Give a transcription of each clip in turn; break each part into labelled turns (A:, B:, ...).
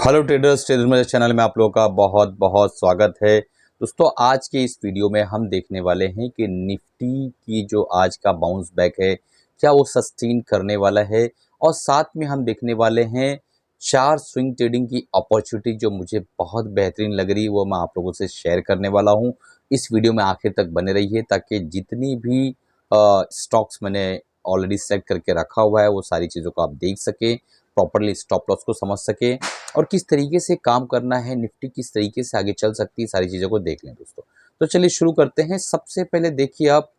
A: Hello traders, trader मेरे channel में आप लोगों का बहुत बहुत स्वागत है। दोस्तों, आज के इस वीडियो में हम देखने वाले हैं कि निफ्टी की जो आज का बाउंस बैक है क्या वो सस्टेन करने वाला है, और साथ में हम देखने वाले हैं 4 स्विंग ट्रेडिंग की अपॉर्चुनिटी जो मुझे बहुत बेहतरीन लग रही है, वो मैं आप लोगों से शेयर करने वाला हूँ। इस वीडियो में आखिर तक बने रहिए ताकि जितनी भी स्टॉक्स मैंने ऑलरेडी सेट करके रखा हुआ है वो सारी चीज़ों को आप देख सकें, प्रॉपरली स्टॉप लॉस को समझ सके और किस तरीके से काम करना है, निफ्टी किस तरीके से आगे चल सकती है, सारी चीज़ों को देख लें दोस्तों। तो चलिए शुरू करते हैं। सबसे पहले देखिए आप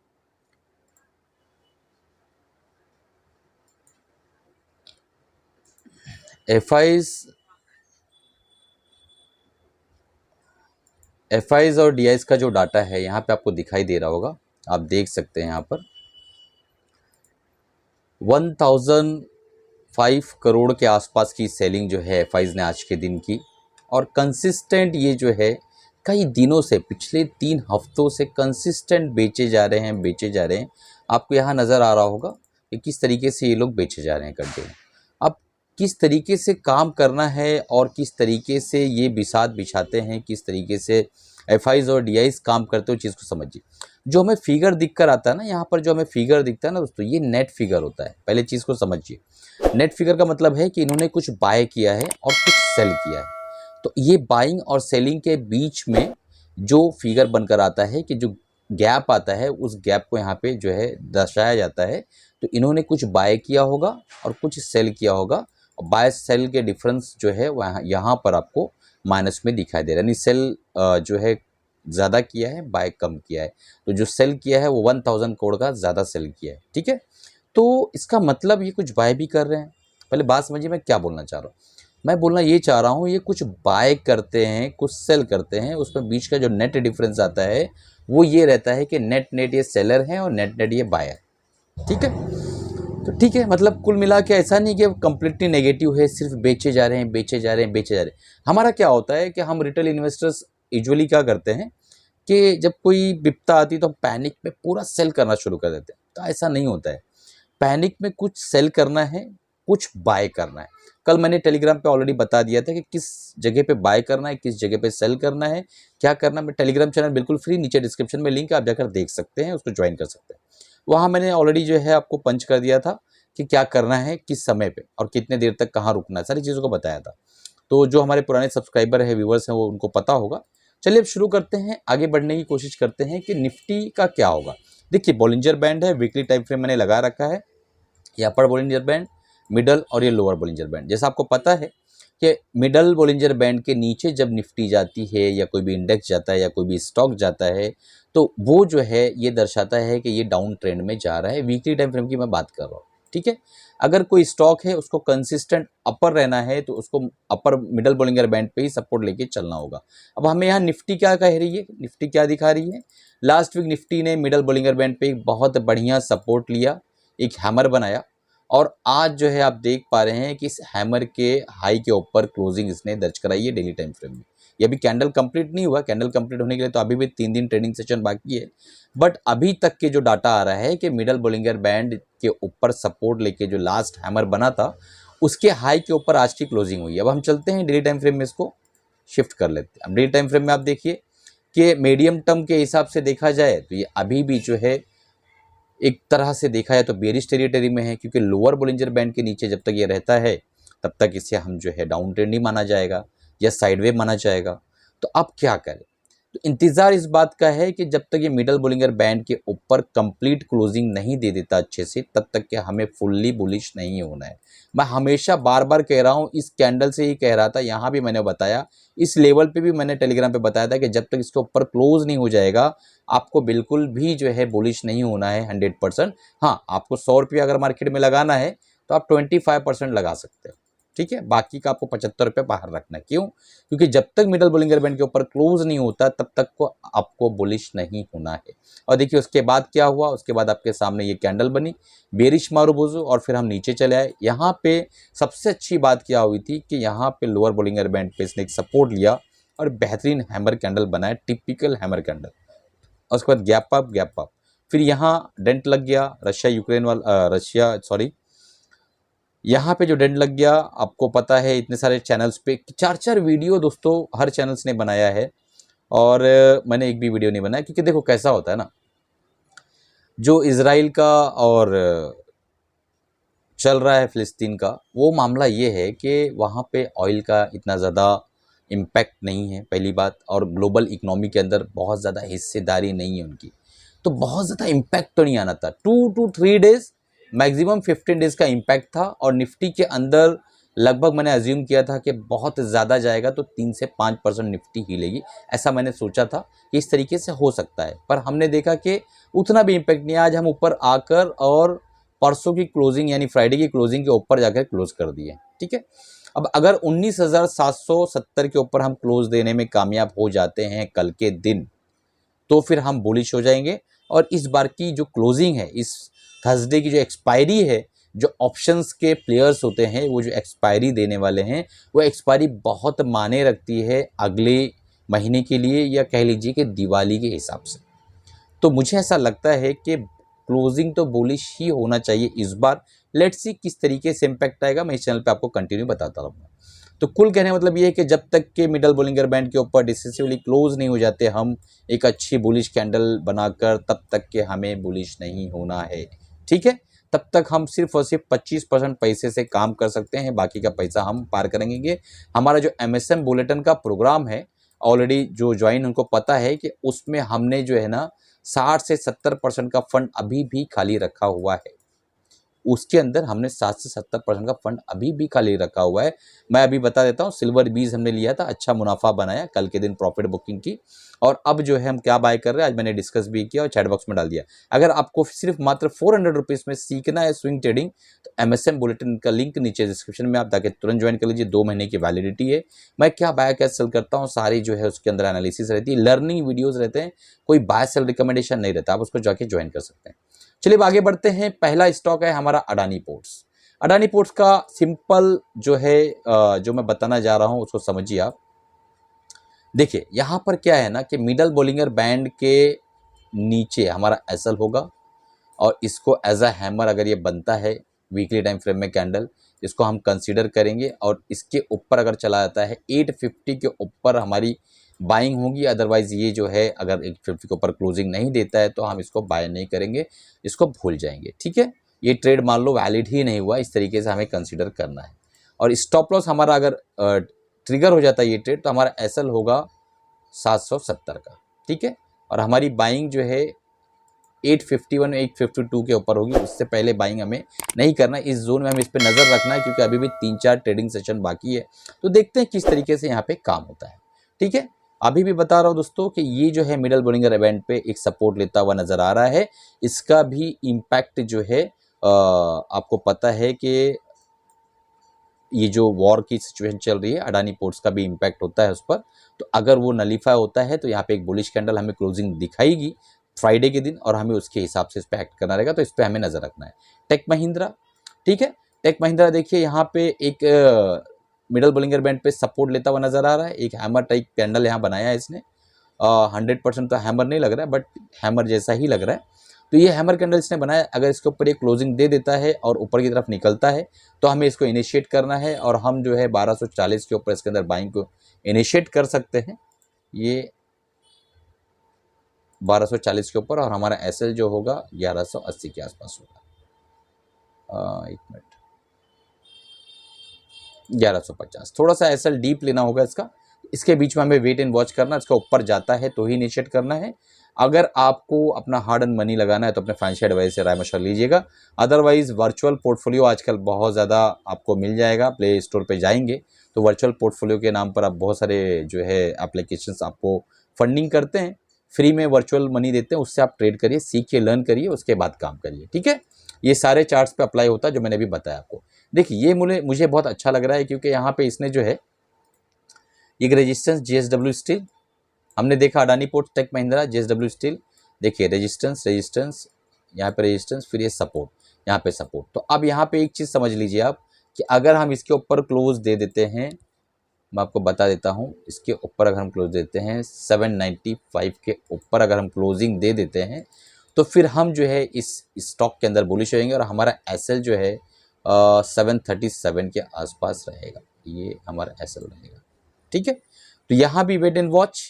A: एफ आईज और डी आईज का जो डाटा है यहाँ पे आपको दिखाई दे रहा होगा, आप देख सकते हैं यहाँ पर 1005 करोड़ के आसपास की सेलिंग जो है एफ आईज ने आज के दिन की, और कंसिस्टेंट ये जो है कई दिनों से, पिछले 3 हफ्तों से कंसिस्टेंट बेचे जा रहे हैं। आपको यहाँ नज़र आ रहा होगा कि किस तरीके से ये लोग बेचे जा रहे हैं कंटिन्यू। अब किस तरीके से काम करना है और किस तरीके से ये बिसात बिछाते हैं, किस तरीके से एफ आईज और डी आईज काम करते हो, चीज़ को समझिए। जो हमें फिगर दिख कर आता है ना, यहाँ पर जो हमें फिगर दिखता है ना दोस्तों, ये नेट फिगर होता है। पहले चीज़ को समझिए, नेट फिगर का मतलब है कि इन्होंने कुछ बाय किया है और कुछ सेल किया है। तो ये बाइंग और सेलिंग के बीच में जो फिगर बनकर आता है, कि जो गैप आता है, उस गैप को यहाँ पे जो है दर्शाया जाता है। तो इन्होंने कुछ बाय किया होगा और कुछ सेल किया होगा, और बाय सेल के डिफरेंस जो है वह यहाँ पर आपको माइनस में दिखाई दे रहा है। यानी सेल जो है ज़्यादा किया है, बाय कम किया है। तो जो सेल किया है वो 1000 करोड़ का ज़्यादा सेल किया है, ठीक है। तो इसका मतलब ये कुछ बाय भी कर रहे हैं। पहले बात समझिए मैं क्या बोलना चाह रहा हूँ। मैं बोलना ये चाह रहा हूँ, ये कुछ बाय करते हैं, कुछ सेल करते हैं, उसमें बीच का जो नेट डिफरेंस आता है वो ये रहता है कि नेट नेट ये सेलर है और नेट नेट ये बायर, ठीक है। तो ठीक है, मतलब कुल मिला के ऐसा नहीं कि कंप्लीटली नेगेटिव है, सिर्फ बेचे जा रहे हैं, बेचे जा रहे हैं, बेचे जा रहे हैं। हमारा क्या होता है कि हम रिटेल इन्वेस्टर्स यूजुअली क्या करते हैं कि जब कोई विपदा आती है तो हम पैनिक में पूरा सेल करना शुरू कर देते हैं। तो ऐसा नहीं होता है। पैनिक में कुछ सेल करना है, कुछ बाय करना है। कल मैंने टेलीग्राम पे ऑलरेडी बता दिया था कि किस जगह पे बाय करना है, किस जगह पे सेल करना है, क्या करना है। मैं टेलीग्राम चैनल बिल्कुल फ्री, नीचे डिस्क्रिप्शन में लिंक है, आप जाकर देख सकते हैं, उसको ज्वाइन कर सकते हैं। वहाँ मैंने ऑलरेडी जो है आपको पंच कर दिया था कि क्या करना है, किस समय पे और कितने देर तक कहाँ रुकना है, सारी चीज़ों को बताया था। तो जो हमारे पुराने सब्सक्राइबर है, व्यूवर्स हैं, वो उनको पता होगा। चलिए अब शुरू करते हैं, आगे बढ़ने की कोशिश करते हैं कि निफ्टी का क्या होगा। देखिए, बॉलिंजर बैंड है, वीकली टाइम फ्रेम मैंने लगा रखा है। ये अपर बॉलिंजर बैंड, मिडल और ये लोअर बॉलिंजर बैंड। जैसा आपको पता है कि मिडल बॉलिंजर बैंड के नीचे जब निफ्टी जाती है, या कोई भी इंडेक्स जाता है, या कोई भी स्टॉक जाता है, तो वो जो है ये दर्शाता है कि ये डाउन ट्रेंड में जा रहा है। वीकली टाइम फ्रेम की मैं बात कर रहा हूँ, ठीक है। अगर कोई स्टॉक है, उसको कंसिस्टेंट अपर रहना है, तो उसको अपर मिडल बॉलिंजर बैंड पे ही सपोर्ट लेके चलना होगा। अब हमें यहाँ निफ्टी क्या कह रही है, निफ्टी क्या दिखा रही है। लास्ट वीक निफ्टी ने मिडल बॉलिंजर बैंड पे एक बहुत बढ़िया सपोर्ट लिया, एक हैमर बनाया, और आज जो है आप देख पा रहे हैं कि इस हैमर के हाई के ऊपर क्लोजिंग इसने दर्ज कराई है डेली टाइम फ्रेम में। ये अभी कैंडल कंप्लीट नहीं हुआ, कैंडल कंप्लीट होने के लिए तो अभी भी 3 दिन ट्रेडिंग सेशन बाकी है। बट अभी तक के जो डाटा आ रहा है कि मिडल बॉलिंगर बैंड के ऊपर सपोर्ट लेके जो लास्ट हैमर बना था, उसके हाई के ऊपर आज की क्लोजिंग हुई है। अब हम चलते हैं डेली टाइम फ्रेम में, इसको शिफ्ट कर लेते हैं। अब डेली टाइम फ्रेम में आप देखिए कि मीडियम टर्म के हिसाब से देखा जाए तो ये अभी भी जो है एक तरह से देखा जाए तो बेरिश टेरिटरी में है, क्योंकि लोअर बॉलिंजर बैंड के नीचे जब तक ये रहता है तब तक इसे हम जो है डाउन ट्रेंड ही माना जाएगा या साइडवे माना जाएगा। तो अब क्या करें, तो इंतज़ार इस बात का है कि जब तक ये मिडल बॉलिंगर बैंड के ऊपर कंप्लीट क्लोजिंग नहीं दे देता अच्छे से, तब तक कि हमें फुल्ली बुलिश नहीं होना है। मैं हमेशा बार बार कह रहा हूँ, इस कैंडल से ही कह रहा था, यहाँ भी मैंने बताया, इस लेवल पे भी मैंने टेलीग्राम पे बताया था कि जब तक इसके ऊपर क्लोज नहीं हो जाएगा आपको बिल्कुल भी जो है बुलिश नहीं होना है 100%। हाँ, आपको 100 रुपये अगर मार्केट में लगाना है तो आप 25% लगा सकते हो, ठीक है। बाकी का आपको 75 रुपये बाहर रखना है। क्यों? क्योंकि जब तक मिडल बॉलिंगर बैंड के ऊपर क्लोज नहीं होता तब तक को आपको बुलिश नहीं होना है। और देखिए उसके बाद क्या हुआ, उसके बाद आपके सामने ये कैंडल बनी, बेरिश मारूबुजू, और फिर हम नीचे चले आए। यहाँ पे सबसे अच्छी बात क्या हुई थी कि यहाँ पे लोअर बॉलिंगर बैंड पे इसने एक सपोर्ट लिया और बेहतरीन हैमर कैंडल बनाया, टिपिकल हैमर कैंडल। और उसके बाद गैप अप, फिर यहाँ डेंट लग गया, रशिया यहाँ पे जो डेंट लग गया, आपको पता है इतने सारे चैनल्स पे 4-4 वीडियो दोस्तों हर चैनल्स ने बनाया है, और मैंने एक भी वीडियो नहीं बनाया, क्योंकि देखो कैसा होता है ना, जो इज़राइल का और चल रहा है फ़िलिस्तीन का, वो मामला ये है कि वहाँ पे ऑयल का इतना ज़्यादा इम्पैक्ट नहीं है पहली बात, और ग्लोबल इकोनॉमी के अंदर बहुत ज़्यादा हिस्सेदारी नहीं है उनकी, तो बहुत ज़्यादा इम्पैक्ट तो नहीं आना था। 2 to 3 डेज़, मैक्सिमम 15 डेज़ का इम्पैक्ट था, और निफ्टी के अंदर लगभग मैंने अज्यूम किया था कि बहुत ज़्यादा जाएगा तो 3 से 5% निफ्टी हिलेगी, ऐसा मैंने सोचा था कि इस तरीके से हो सकता है, पर हमने देखा कि उतना भी इम्पैक्ट नहीं। आज हम ऊपर आकर और परसों की क्लोजिंग यानी फ्राइडे की क्लोजिंग के ऊपर जाकर क्लोज कर दिए, ठीक है। अब अगर 19,770 के ऊपर हम क्लोज देने में कामयाब हो जाते हैं कल के दिन, तो फिर हम बुलिश हो जाएंगे, और इस बार की जो क्लोजिंग है, इस थर्सडे की जो एक्सपायरी है, जो ऑप्शंस के प्लेयर्स होते हैं वो जो एक्सपायरी देने वाले हैं, वो एक्सपायरी बहुत मायने रखती है अगले महीने के लिए, या कह लीजिए कि दिवाली के हिसाब से। तो मुझे ऐसा लगता है कि क्लोजिंग तो बुलिश ही होना चाहिए इस बार। लेट्स सी किस तरीके से इम्पैक्ट आएगा, मैं इस चैनल पे आपको कंटिन्यू बताता रहूँगा। तो कुल कहने का मतलब ये है कि जब तक के मिडल बोलिंगर बैंड के ऊपर डिसिसिवली क्लोज नहीं हो जाते हम एक अच्छी बुलिश कैंडल बनाकर, तब तक के हमें बुलिश नहीं होना है, ठीक है। तब तक हम सिर्फ और सिर्फ 25% पैसे से काम कर सकते हैं, बाकी का पैसा हम पार करेंगे। हमारा जो MSM बुलेटिन का प्रोग्राम है, ऑलरेडी जो ज्वाइन उनको पता है कि उसमें हमने जो है ना 60 से 70% का फंड अभी भी खाली रखा हुआ है। उसके अंदर हमने 60 से 70% का फंड अभी भी खाली रखा हुआ है। मैं अभी बता देता हूँ, सिल्वर बीज हमने लिया था, अच्छा मुनाफा बनाया, कल के दिन प्रॉफिट बुकिंग की, और अब जो है हम क्या बाय कर रहे हैं आज मैंने डिस्कस भी किया और चैट बॉक्स में डाल दिया। अगर आपको सिर्फ मात्र 400 रुपीज़ में सीखना है स्विंग ट्रेडिंग, तो MSM बुलेटिन का लिंक नीचे डिस्क्रिप्शन में आप जाके तुरंत ज्वाइन कर लीजिए। 2 महीने की वैलिडिटी है। मैं क्या बाय क्या सेल करता हूँ सारी जो है उसके अंदर एनालिसिस रहती है, लर्निंग वीडियोज़ रहते हैं, कोई बाय सेल रिकमेंडेशन नहीं रहता, आप उसको जाके ज्वाइन कर सकते हैं। चलिए आगे बढ़ते हैं। पहला स्टॉक है हमारा अडानी पोर्ट्स। अडानी पोर्ट्स का सिंपल जो है जो मैं बताना जा रहा हूं उसको समझिए आप। देखिए यहां पर क्या है ना कि मिडल बोलिंगर बैंड के नीचे हमारा एसएल होगा, और इसको एज अ हैमर अगर ये बनता है वीकली टाइम फ्रेम में कैंडल, इसको हम कंसीडर करेंगे, और इसके ऊपर अगर चला जाता है 850 के ऊपर हमारी बाइंग होगी। अदरवाइज ये जो है अगर 850 के ऊपर क्लोजिंग नहीं देता है तो हम इसको बाय नहीं करेंगे, इसको भूल जाएंगे, ठीक है। ये ट्रेड मान लो वैलिड ही नहीं हुआ, इस तरीके से हमें कंसिडर करना है। और स्टॉप लॉस हमारा अगर ट्रिगर हो जाता है ये ट्रेड, तो हमारा एसएल होगा 770 का, ठीक है। और हमारी बाइंग जो है 851 852 के ऊपर होगी, उससे पहले बाइंग हमें नहीं करना। इस जोन में हमें इस पर नज़र रखना है, क्योंकि अभी भी 3-4 ट्रेडिंग सेशन बाकी है। तो देखते हैं किस तरीके से यहाँ पे काम होता है, ठीक है। अभी भी बता रहा हूँ दोस्तों कि ये जो है मिडल बोलिंगर इवेंट पे एक सपोर्ट लेता हुआ नज़र आ रहा है। इसका भी इम्पैक्ट जो है आपको पता है कि ये जो वॉर की सिचुएशन चल रही है, अडानी पोर्ट्स का भी इम्पैक्ट होता है उस पर। तो अगर वो नलीफाई होता है तो यहाँ पे एक बुलिश कैंडल हमें क्लोजिंग दिखाएगी फ्राइडे के दिन, और हमें उसके हिसाब से इस पर एक्ट करना रहेगा। तो इस पर हमें नज़र रखना है। टेक महिंद्रा, ठीक है। टेक महिंद्रा देखिए यहाँ पे एक मिडल बोलिंगर बैंड पे सपोर्ट लेता हुआ नजर आ रहा है। एक हैमर टाइप कैंडल यहाँ बनाया है इसने। 100% तो हैमर नहीं लग रहा है, बट हैमर जैसा ही लग रहा है। तो ये हैमर कैंडल इसने बनाया। अगर इसके ऊपर एक क्लोजिंग दे देता है और ऊपर की तरफ निकलता है तो हमें इसको इनिशिएट करना है, और हम जो है 1240 के ऊपर इसके अंदर बाइंग को इनिशिएट कर सकते हैं। ये 1240 के ऊपर, और हमारा एसएल जो होगा 1180 के आसपास होगा। एक मिनट, 1150, थोड़ा सा एसएल डीप लेना होगा इसका। इसके बीच में हमें वेट एंड वॉच करना, इसका ऊपर जाता है तो ही इनिशिएट करना है। अगर आपको अपना हार्ड एंड मनी लगाना है तो अपने फाइनेंशियल एडवाइस से राय मशवरा लीजिएगा। अदरवाइज वर्चुअल पोर्टफोलियो आजकल बहुत ज़्यादा आपको मिल जाएगा। प्ले स्टोर पे जाएंगे तो वर्चुअल पोर्टफोलियो के नाम पर आप बहुत सारे जो है एप्लीकेशंस आपको फंडिंग करते हैं, फ्री में वर्चुअल मनी देते हैं, उससे आप ट्रेड करिए, सीखिए, लर्न करिए, उसके बाद काम करिए, ठीक है। ये सारे चार्ट्स पे अप्लाई होता है जो मैंने अभी बताया आपको। देखिए ये मुझे बहुत अच्छा लग रहा है, क्योंकि यहाँ पे इसने जो है एक रेजिस्टेंस JSW स्टील हमने देखा, Adani Ports, Tech Mahindra, JSW Steel, देखिए रेजिस्टेंस, यहाँ पे रेजिस्टेंस, फिर ये सपोर्ट, यहाँ पे सपोर्ट। तो अब यहाँ पे एक चीज़ समझ लीजिए आप कि अगर हम इसके ऊपर क्लोज दे देते हैं, मैं आपको बता देता हूँ, इसके ऊपर अगर हम क्लोज देते हैं 795 के ऊपर अगर हम क्लोजिंग दे देते हैं, तो फिर हम जो है इस स्टॉक के अंदर बुलिश होएंगे, और हमारा एसएल जो है 737 के आसपास रहेगा, ये हमारा एसएल रहेगा। ठीक है, तो यहाँ भी वेट एंड वॉच।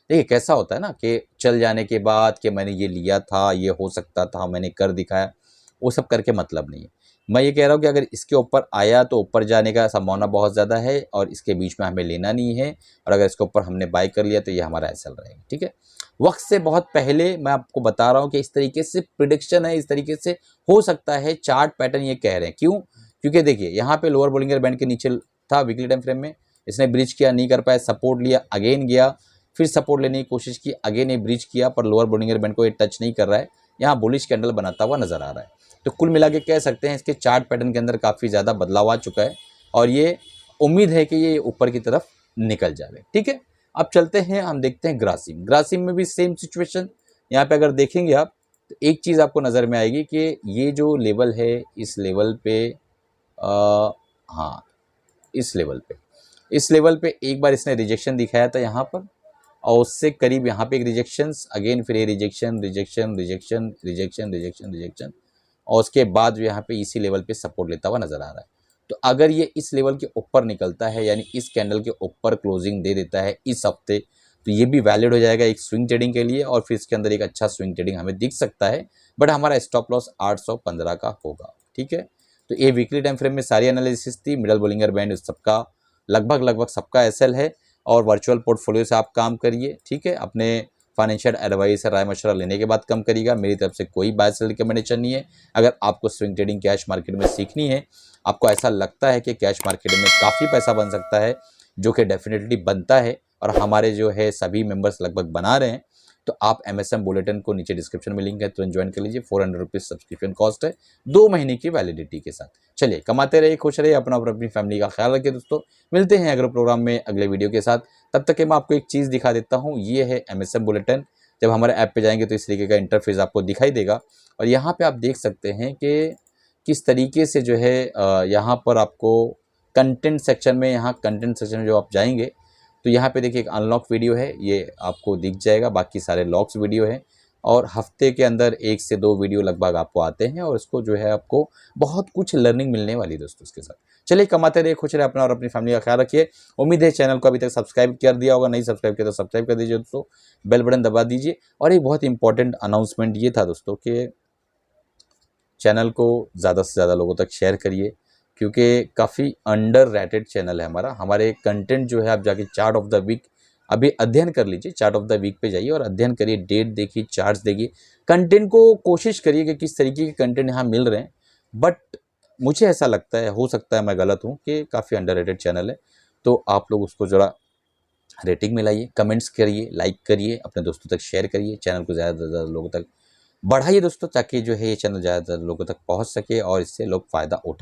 A: देखिए कैसा होता है ना कि चल जाने के बाद कि मैंने ये लिया था, ये हो सकता था, मैंने कर दिखाया, वो सब करके मतलब नहीं है। मैं ये कह रहा हूँ कि अगर इसके ऊपर आया तो ऊपर जाने का संभावना बहुत ज़्यादा है और इसके बीच में हमें लेना नहीं है, और अगर इसके ऊपर हमने बाय कर लिया तो ये हमारा एसएल रहेगा। ठीक है, वक्त से बहुत पहले मैं आपको बता रहा हूँ कि इस तरीके से प्रिडिक्शन है, इस तरीके से हो सकता है, चार्ट पैटर्न ये कह रहे हैं। क्यों? क्योंकि देखिए यहाँ पे लोअर बोलिंगर बैंड के नीचे था वीकली टाइम फ्रेम में, इसने ब्रिज किया, नहीं कर पाया, सपोर्ट लिया, अगेन गया, फिर सपोर्ट लेने की कोशिश की, अगेन ये ब्रिज किया, पर लोअर बोलिंगर बैंड को ये टच नहीं कर रहा है, यहाँ बुलिश कैंडल बनाता हुआ नजर आ रहा है। तो कुल मिला के कह सकते हैं इसके चार्ट पैटर्न के अंदर काफ़ी ज़्यादा बदलाव आ चुका है और ये उम्मीद है कि ये ऊपर की तरफ निकल जाए। ठीक है, अब चलते हैं, हम देखते हैं ग्रासिम। ग्रासिम में भी सेम सिचुएशन। यहाँ पे अगर देखेंगे आप तो एक चीज़ आपको नज़र में आएगी कि ये जो लेवल है, इस लेवल पे हाँ, इस लेवल पे एक बार इसने रिजेक्शन दिखाया था यहाँ पर, और उससे करीब यहाँ पे एक रिजेक्शंस, अगेन फिर ये rejection rejection rejection rejection rejection rejection, और उसके बाद जो यहाँ पे इसी लेवल पे सपोर्ट लेता हुआ नज़र आ रहा है। तो अगर ये इस लेवल के ऊपर निकलता है, यानी इस कैंडल के ऊपर क्लोजिंग दे देता है इस हफ्ते, तो ये भी वैलिड हो जाएगा एक स्विंग ट्रेडिंग के लिए, और फिर इसके अंदर एक अच्छा स्विंग ट्रेडिंग हमें दिख सकता है। बट हमारा स्टॉप लॉस 815 का होगा। ठीक है, तो ये वीकली टाइम फ्रेम में सारी एनालिसिस थी। मिडल बोलिंगर बैंड सबका लगभग सबका एसएल है, और वर्चुअल पोर्टफोलियो से आप काम करिए। ठीक है, अपने फाइनेंशियल एडवाइस राय मशवरा लेने के बाद कम करिएगा। मेरी तरफ से कोई बाय सेल रिकमेंडेशन नहीं है। अगर आपको स्विंग ट्रेडिंग कैश मार्केट में सीखनी है, आपको ऐसा लगता है कि कैश मार्केट में काफ़ी पैसा बन सकता है, जो कि डेफिनेटली बनता है और हमारे जो है सभी मेंबर्स लगभग बना रहे हैं, तो आप MSM बुलेटिन को नीचे डिस्क्रिप्शन में लिंक है, तुरंत ज्वाइन कर लीजिए। 400 रुपीज़ सब्सक्रिप्शन कॉस्ट है, 2 महीने की वैलिडिटी के साथ। चलिए, कमाते रहिए, खुश रहिए, अपना और अपनी फैमिली का ख्याल रखिए। दोस्तों मिलते हैं अगले प्रोग्राम में अगले वीडियो के साथ। तब तक के मैं आपको एक चीज़ दिखा देता हूँ, ये है MSM बुलेटिन। जब हमारे ऐप पे जाएंगे तो इस तरीके का इंटरफेस आपको दिखाई देगा, और यहाँ पे आप देख सकते हैं कि किस तरीके से जो है यहाँ पर आपको कंटेंट सेक्शन में, यहाँ कंटेंट सेक्शन में जो आप जाएंगे तो यहाँ पे देखिए एक अनलॉक वीडियो है, ये आपको दिख जाएगा, बाकी सारे लॉक्स वीडियो हैं, और हफ्ते के अंदर 1 से 2 वीडियो लगभग आपको आते हैं, और इसको जो है आपको बहुत कुछ लर्निंग मिलने वाली है दोस्तों इसके साथ। चलिए, कमाते रहिए, खुश रहिए, अपना और अपनी फैमिली का ख्याल रखिए। उम्मीद है चैनल को अभी तक सब्सक्राइब कर दिया होगा, नहीं सब्सक्राइब किया तो सब्सक्राइब कर दीजिए दोस्तों, बेल बटन दबा दीजिए। और एक बहुत इंपॉर्टेंट अनाउंसमेंट ये था दोस्तों कि चैनल को ज़्यादा से ज़्यादा लोगों तक शेयर करिए, क्योंकि काफ़ी अंडर रेटेड चैनल है हमारा। हमारे कंटेंट जो है, आप जाके चार्ट ऑफ द वीक अभी अध्ययन कर लीजिए, चार्ट ऑफ द वीक पे जाइए और अध्ययन करिए, डेट देखिए, चार्ट्स देखिए, कंटेंट को कोशिश करिए कि किस तरीके के कंटेंट यहाँ मिल रहे हैं। बट मुझे ऐसा लगता है, हो सकता है मैं गलत हूँ, कि काफ़ी अंडर रेटेड चैनल है, तो आप लोग उसको ज़रा रेटिंग में लाइए, कमेंट्स करिए, लाइक करिए, अपने दोस्तों तक शेयर करिए, चैनल को ज़्यादा से ज़्यादा लोगों तक बढ़ाइए दोस्तों, ताकि जो है ये चैनल ज़्यादा लोगों तक पहुंच सके और इससे लोग फ़ायदा उठा